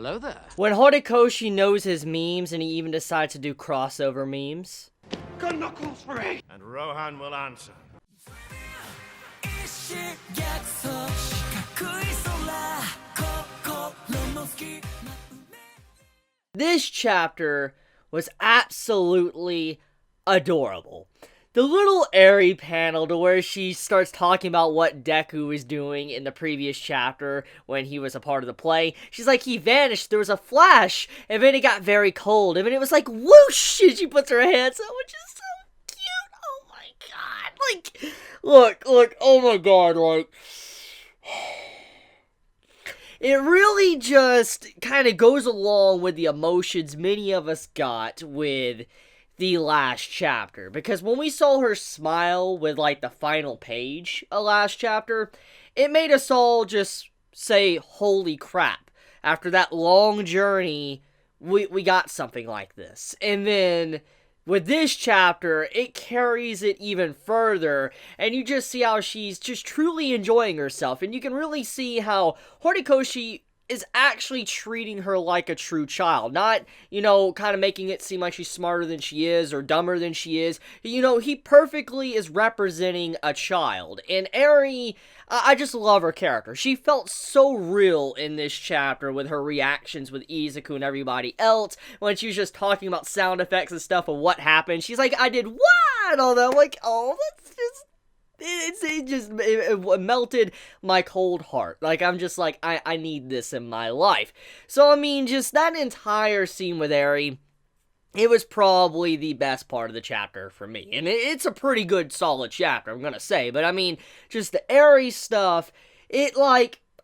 hello there. When Horikoshi knows his memes and he even decides to do crossover memes. Got knuckles free! And Rohan will answer. This chapter was absolutely adorable. The little Eri panel to where she starts talking about what Deku was doing in the previous chapter when he was a part of the play. She's like, he vanished, there was a flash, and then it got very cold, and then it was like, whoosh, and she puts her hands up, which is so cute. Oh my god. Like, look, oh my god, like... It really just kind of goes along with the emotions many of us got with the last chapter. Because when we saw her smile with, like, the final page of last chapter, it made us all just say, holy crap. After that long journey, we got something like this. And then with this chapter, it carries it even further, and you just see how she's just truly enjoying herself, and you can really see how Horikoshi is actually treating her like a true child, not, kind of making it seem like she's smarter than she is, or dumber than she is. He perfectly is representing a child, and Eri, I just love her character. She felt so real in this chapter with her reactions with Izuku and everybody else, when she was just talking about sound effects and stuff of what happened. She's like, I did what? And all that. I'm like, oh, that's just... It melted my cold heart. Like, I'm just like, I need this in my life. So, I mean, just that entire scene with Eri, it was probably the best part of the chapter for me. And it's a pretty good, solid chapter, I'm gonna say. But, I mean, just the Eri stuff,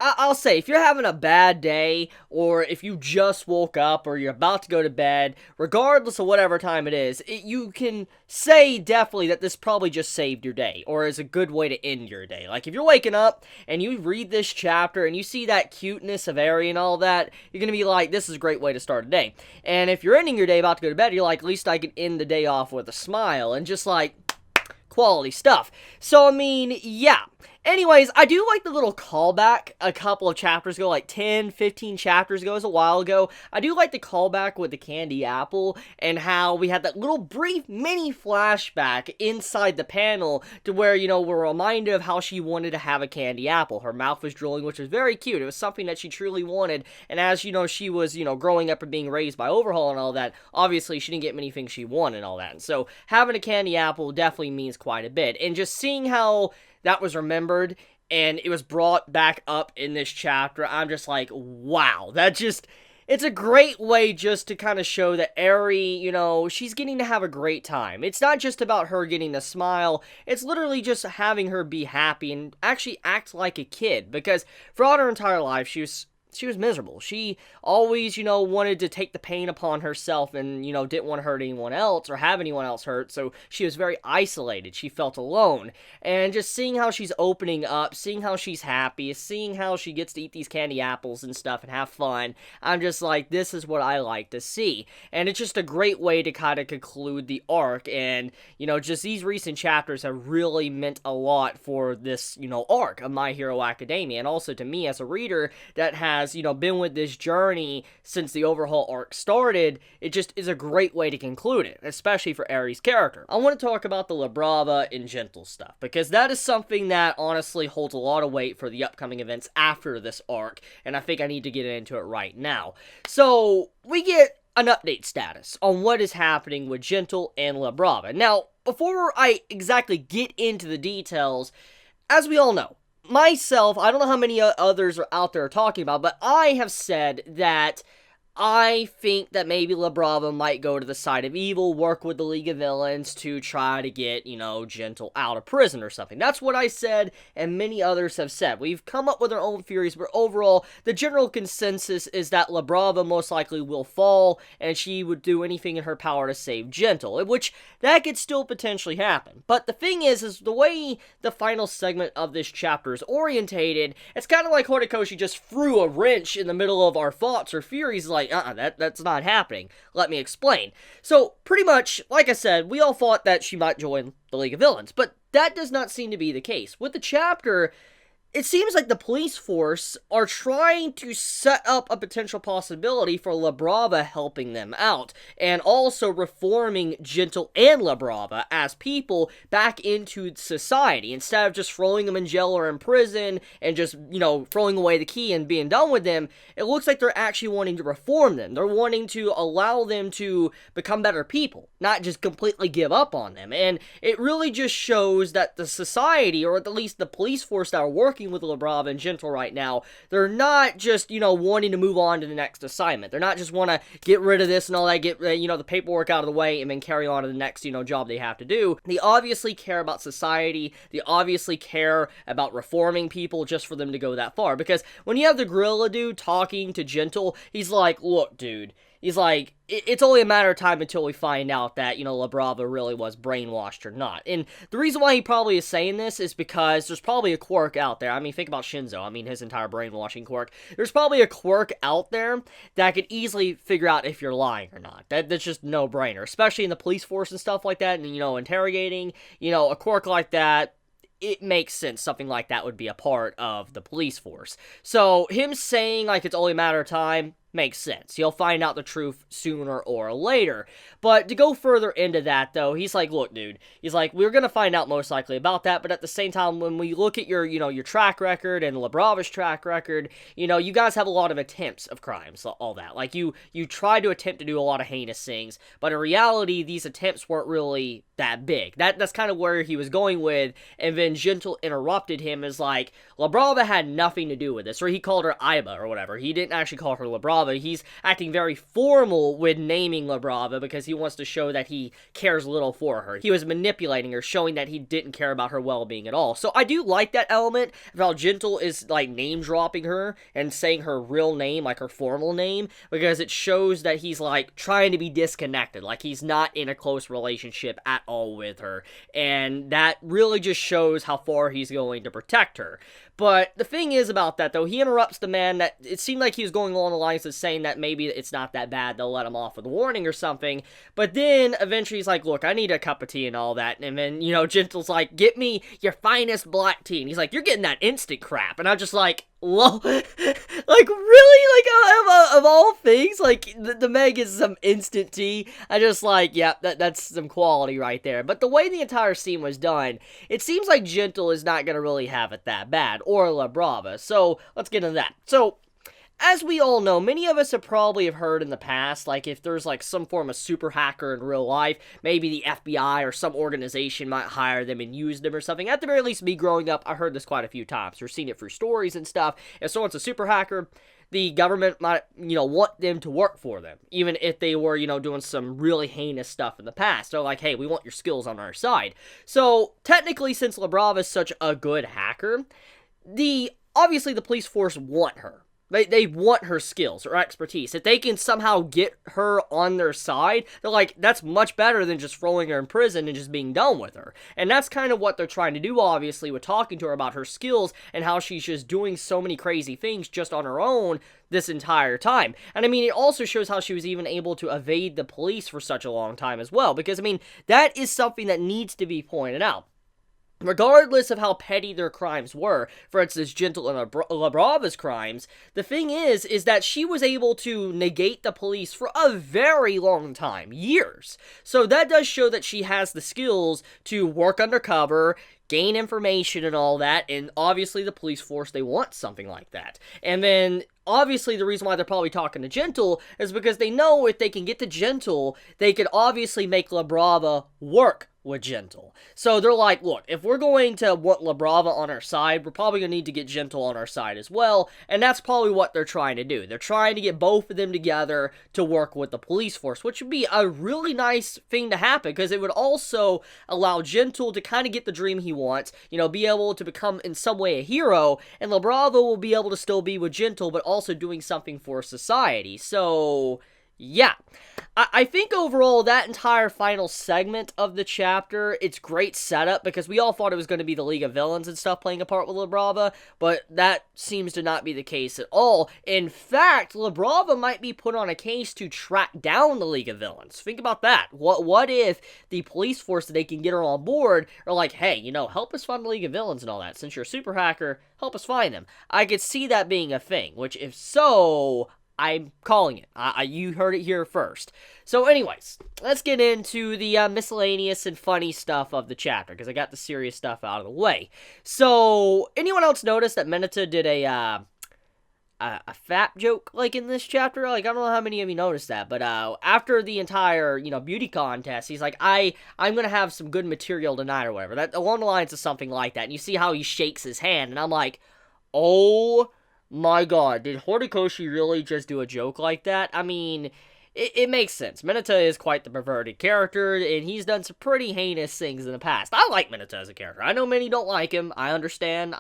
I'll say, if you're having a bad day, or if you just woke up, or you're about to go to bed, regardless of whatever time it is, you can say definitely that this probably just saved your day, or is a good way to end your day. Like, if you're waking up, and you read this chapter, and you see that cuteness of Eri and all that, you're gonna be like, this is a great way to start a day. And if you're ending your day about to go to bed, you're like, at least I can end the day off with a smile, and just like, quality stuff. So, I mean, yeah. Anyways, I do like the little callback a couple of chapters ago, like 10, 15 chapters ago, it was a while ago. I do like the callback with the candy apple, and how we had that little brief mini flashback inside the panel to where, we're reminded of how she wanted to have a candy apple. Her mouth was drooling, which was very cute. It was something that she truly wanted, and as, she was, growing up and being raised by Overhaul and all that, obviously she didn't get many things she wanted and all that. And so, having a candy apple definitely means quite a bit. And just seeing how that was remembered, and it was brought back up in this chapter, I'm just like, wow, it's a great way just to kind of show that Eri, she's getting to have a great time. It's not just about her getting to smile, it's literally just having her be happy and actually act like a kid, because throughout her entire life, she was miserable. She always, wanted to take the pain upon herself and, didn't want to hurt anyone else or have anyone else hurt, so she was very isolated. She felt alone. And just seeing how she's opening up, seeing how she's happy, seeing how she gets to eat these candy apples and stuff and have fun, I'm just like, this is what I like to see. And it's just a great way to kind of conclude the arc, and, just these recent chapters have really meant a lot for this, arc of My Hero Academia, and also to me as a reader that has, been with this journey since the Overhaul arc started. It just is a great way to conclude it, especially for Eri's character. I want to talk about the La Brava and Gentle stuff, because that is something that honestly holds a lot of weight for the upcoming events after this arc, and I think I need to get into it right now. So, we get an update status on what is happening with Gentle and La Brava. Now, before I exactly get into the details, as we all know, myself, I don't know how many others are out there talking about, but I have said that I think that maybe La Brava might go to the side of evil, work with the League of Villains to try to get, Gentle out of prison or something. That's what I said, and many others have said. We've come up with our own theories, but overall, the general consensus is that La Brava most likely will fall, and she would do anything in her power to save Gentle, which, that could still potentially happen. But the thing is the way the final segment of this chapter is orientated, it's kind of like Horikoshi just threw a wrench in the middle of our thoughts or theories, like, that's not happening. Let me explain. So, pretty much, like I said, we all thought that she might join the League of Villains, but that does not seem to be the case. With the chapter, it seems like the police force are trying to set up a potential possibility for La Brava helping them out, and also reforming Gentle and La Brava as people back into society, instead of just throwing them in jail or in prison, and just, throwing away the key and being done with them. It looks like they're actually wanting to reform them. They're wanting to allow them to become better people, not just completely give up on them, and it really just shows that the society, or at least the police force that are working with La Brava and Gentle right now, they're not just, wanting to move on to the next assignment. They're not just want to get rid of this and all that, get, the paperwork out of the way and then carry on to the next, job they have to do. They obviously care about society. They obviously care about reforming people just for them to go that far. Because when you have the gorilla dude talking to Gentle, he's like, look, dude, he's like, it's only a matter of time until we find out that, La Brava really was brainwashed or not. And the reason why he probably is saying this is because there's probably a quirk out there. I mean, think about Shinzo. I mean, his entire brainwashing quirk. There's probably a quirk out there that could easily figure out if you're lying or not. That's just no-brainer, especially in the police force and stuff like that, and, interrogating, a quirk like that. It makes sense something like that would be a part of the police force. So, him saying, like, it's only a matter of time makes sense. He'll find out the truth sooner or later. But to go further into that, though, he's like, look, dude, he's like, we're gonna find out most likely about that, but at the same time, when we look at your, your track record and La Brava's track record, you guys have a lot of attempts of crimes, all that. Like, you tried to attempt to do a lot of heinous things, but in reality, these attempts weren't really that big. That's kind of where he was going with, and then Gentle interrupted him as like, La Brava had nothing to do with this, or he called her Iba or whatever. He didn't actually call her La Brava. He's acting very formal with naming La Brava because he wants to show that he cares little for her. He was manipulating her, showing that he didn't care about her well-being at all. So I do like that element of how Gentle is, like, name-dropping her and saying her real name, like her formal name, because it shows that he's, like, trying to be disconnected. Like, he's not in a close relationship at all with her. And that really just shows how far he's going to protect her. But the thing is about that, though, he interrupts the man that it seemed like he was going along the lines of saying that maybe it's not that bad, they'll let him off with a warning or something. But then eventually he's like, look, I need a cup of tea and all that. And then, Gentle's like, get me your finest black tea. And he's like, you're getting that instant crap. And I'm just like, lol. Like, really? Like, of all things, like, the man gets some instant tea. I just like, yeah, that's some quality right there. But the way the entire scene was done, it seems like Gentle is not going to really have it that bad, or La Brava. So, let's get into that. So, as we all know, many of us have probably heard in the past, like, if there's, like, some form of super hacker in real life, maybe the FBI or some organization might hire them and use them or something. At the very least, me growing up, I heard this quite a few times, or seen it through stories and stuff. If someone's a super hacker, the government might, want them to work for them, even if they were, doing some really heinous stuff in the past. They're like, hey, we want your skills on our side. So, technically, since La Brava is such a good hacker, obviously the police force want her. They want her skills or expertise. If they can somehow get her on their side, they're like, that's much better than just throwing her in prison and just being done with her. And that's kind of what they're trying to do, obviously, with talking to her about her skills and how she's just doing so many crazy things just on her own this entire time. And I mean, it also shows how she was even able to evade the police for such a long time as well. Because, I mean, that is something that needs to be pointed out. Regardless of how petty their crimes were, for instance, Gentle and La Brava's crimes, the thing is that she was able to negate the police for a very long time, years. So that does show that she has the skills to work undercover, gain information and all that, and obviously the police force, they want something like that. And then, obviously, the reason why they're probably talking to Gentle is because they know if they can get to Gentle, they could obviously make La Brava work with Gentle. So they're like, look, if we're going to want La Brava on our side, we're probably going to need to get Gentle on our side as well, and that's probably what they're trying to do. They're trying to get both of them together to work with the police force, which would be a really nice thing to happen, because it would also allow Gentle to kind of get the dream he wants, be able to become in some way a hero, and La Brava will be able to still be with Gentle, but also doing something for society. So, Yeah. I think overall, that entire final segment of the chapter, it's great setup, because we all thought it was going to be the League of Villains and stuff playing a part with La Brava, but that seems to not be the case at all. In fact, La Brava might be put on a case to track down the League of Villains. Think about that. What if the police force that they can get her on board are like, hey, help us find the League of Villains and all that. Since you're a super hacker, help us find them. I could see that being a thing, which if so, I'm calling it. You heard it here first. So anyways, let's get into the miscellaneous and funny stuff of the chapter, because I got the serious stuff out of the way. So, anyone else notice that Minato did a fat joke, like, in this chapter? Like, I don't know how many of you noticed that, but after the entire, beauty contest, he's like, I'm gonna have some good material tonight, or whatever. That, along the lines of something like that, and you see how he shakes his hand, and I'm like, oh my god, did Horikoshi really just do a joke like that? I mean, it makes sense. Minato is quite the perverted character, and he's done some pretty heinous things in the past. I like Minato as a character. I know many don't like him. I understand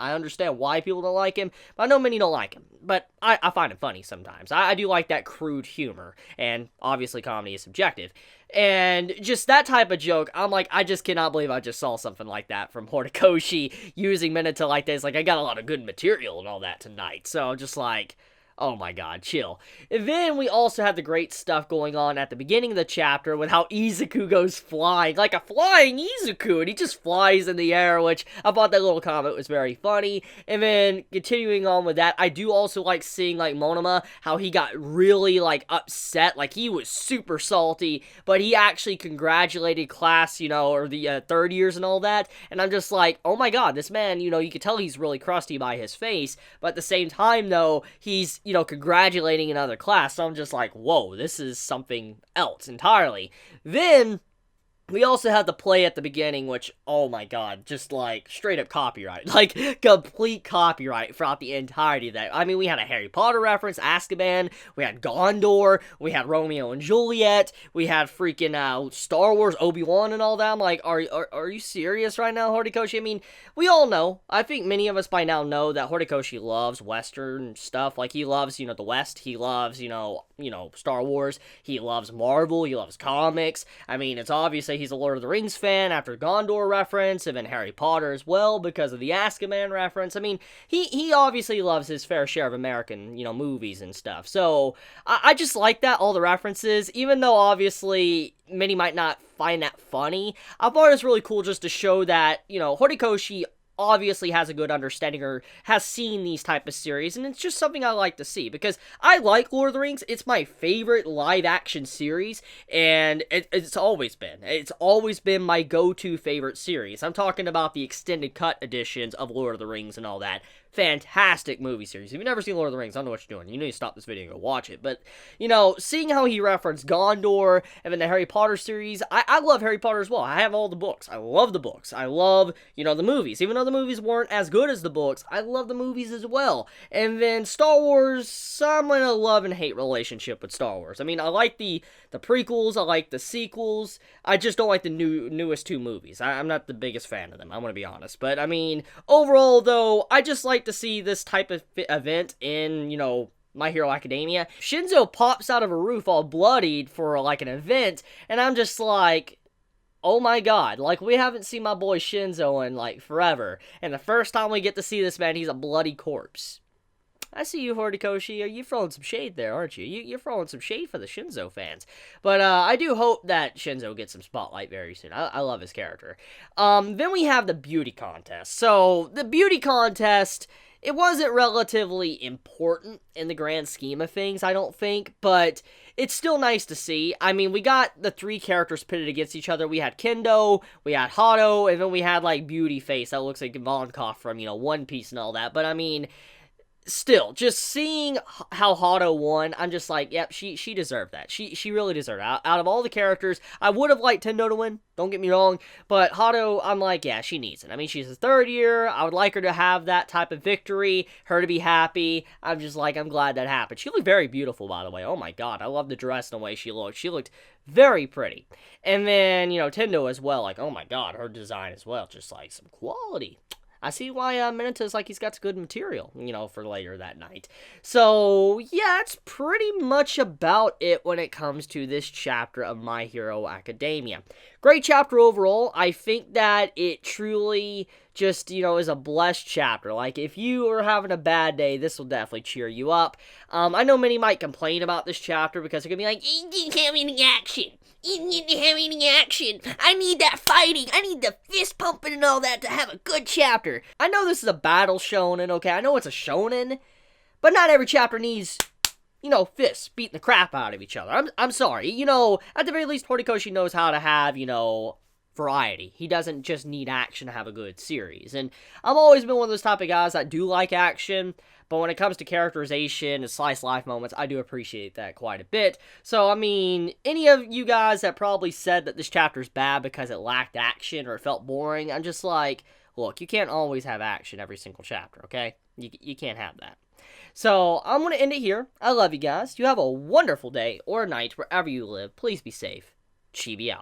why people don't like him, but I know many don't like him. But I find him funny sometimes. I do like that crude humor, and obviously comedy is subjective. And just that type of joke, I'm like, I just cannot believe I just saw something like that from Horikoshi using Minato like this. Like, I got a lot of good material and all that tonight. So, just like, oh my god, chill. And then we also have the great stuff going on at the beginning of the chapter with how Izuku goes flying, like a flying Izuku, and he just flies in the air, which I thought that little comment was very funny. And then, continuing on with that, I do also like seeing, like, Monoma, how he got really, like, upset, like, he was super salty, but he actually congratulated class, or the third years and all that, and I'm just like, oh my god, this man, you could tell he's really crusty by his face, but at the same time, though, he's congratulating another class. So I'm just like, whoa, this is something else entirely. Then we also had the play at the beginning, which, oh my god, just like straight up copyright. Like, complete copyright throughout the entirety of that. I mean, we had a Harry Potter reference, Azkaban, we had Gondor, we had Romeo and Juliet, we had freaking Star Wars, Obi-Wan and all that. I'm like, are you serious right now, Horikoshi? I mean, we all know, I think many of us by now know that Horikoshi loves Western stuff. Like, he loves, the West, he loves, Star Wars, he loves Marvel, he loves comics. I mean, it's obviously he's a Lord of the Rings fan after Gondor reference, and then Harry Potter as well because of the Azkaban reference. I mean, he obviously loves his fair share of American, movies and stuff. So, I just like that, all the references, even though obviously many might not find that funny. I thought it was really cool just to show that, Horikoshi obviously has a good understanding or has seen these type of series, and it's just something I like to see, because I like Lord of the Rings. It's my favorite live action series, and it's always been my go-to favorite series. I'm talking about the extended cut editions of Lord of the Rings and all that. Fantastic movie series. If you've never seen Lord of the Rings, I don't know what you're doing. You need to stop this video and go watch it. But, seeing how he referenced Gondor and then the Harry Potter series, I love Harry Potter as well. I have all the books. I love the books. I love, the movies. Even though the movies weren't as good as the books, I love the movies as well. And then Star Wars, I'm in a love and hate relationship with Star Wars. I mean, I like the prequels, I like the sequels, I just don't like the newest two movies. I'm not the biggest fan of them, I'm gonna be honest. But, I mean, overall, though, I just like to see this type of event in, My Hero Academia. Shinzo pops out of a roof all bloodied for, like, an event, and I'm just like, oh my god, like, we haven't seen my boy Shinzo in, like, forever, and the first time we get to see this man, he's a bloody corpse. I see you, Horikoshi. You're throwing some shade there, aren't you? You're throwing some shade for the Shinzo fans. But I do hope that Shinzo gets some spotlight very soon. I love his character. Then we have the beauty contest. So, the beauty contest, it wasn't relatively important in the grand scheme of things, I don't think, but it's still nice to see. I mean, we got the three characters pitted against each other. We had Kendo, we had Hato, and then we had, like, Beauty Face that looks like Ivankov from, One Piece and all that. But, I mean, still, just seeing how Hato won, I'm just like, yep, she deserved that. She really deserved it. Out of all the characters, I would have liked Tendo to win, don't get me wrong, but Hato, I'm like, yeah, she needs it. I mean, she's his third year, I would like her to have that type of victory, her to be happy. I'm just like, I'm glad that happened. She looked very beautiful, by the way. Oh my god, I love the dress and the way she looked. She looked very pretty. And then, Tendo as well, like, oh my god, her design as well, just like some quality. I see why Minato's like he's got good material, for later that night. So, yeah, that's pretty much about it when it comes to this chapter of My Hero Academia. Great chapter overall. I think that it truly just, is a blessed chapter. Like, if you are having a bad day, this will definitely cheer you up. I know many might complain about this chapter because they're going to be like, you didn't have any action. You didn't have any action. I need that fighting. I need the fist pumping and all that to have a good chapter. I know this is a battle shonen, okay? I know it's a shonen, but not every chapter needs, fists beating the crap out of each other. I'm sorry. At the very least, Horikoshi knows how to have, variety. He doesn't just need action to have a good series. And I've always been one of those type of guys that do like action, but when it comes to characterization and slice life moments, I do appreciate that quite a bit. So, I mean, any of you guys that probably said that this chapter's bad because it lacked action or it felt boring, I'm just like, look, you can't always have action every single chapter, okay? You can't have that. So, I'm going to end it here. I love you guys. You have a wonderful day or night wherever you live. Please be safe. Chibi out.